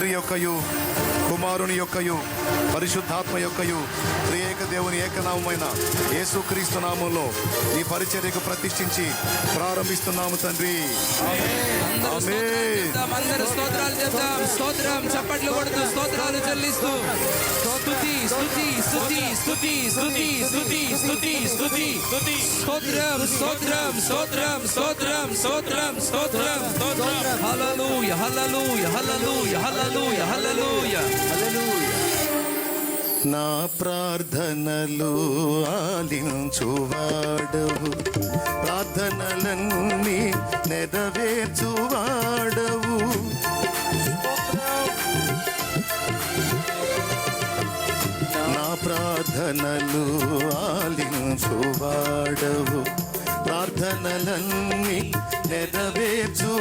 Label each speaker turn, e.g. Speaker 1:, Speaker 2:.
Speaker 1: తండ్రి యొక్కయు కుమారుని యొక్కయు పరిశుద్ధాత్మ యొక్కయు త్రియేక దేవుని ఏకనామమైన యేసుక్రీస్తు నామంలో ఈ పరిచర్యకు ప్రతిష్ఠించి ప్రారంభిస్తున్నాము తండ్రి.
Speaker 2: అందరూ స్తోత్రాలు చెప్తాం. స్తోత్రం చప్పట్లు కొడుతూ స్తోత్రాలు చెల్లిస్తూ స్తుతి స్తుతి స్తుతి స్తుతి స్తుతి స్తుతి స్తుతి స్తుతి స్తుతి స్తోత్రం స్తోత్రం స్తోత్రం స్తోత్రం స్తోత్రం స్తోత్రం స్తోత్రం. హల్లెలూయా హల్లెలూయా హల్లెలూయా హల్లెలూయా హల్లెలూయా హల్లెలూయా.
Speaker 1: నా ప్రార్థనలు ఆలించువాడవు, ప్రార్థనలన్నీ నెరవేర్చువాడవు. నా ప్రార్థనలు ఆలించువాడవు, ప్రార్థనలన్నీ నెరవేర్చువాడవు.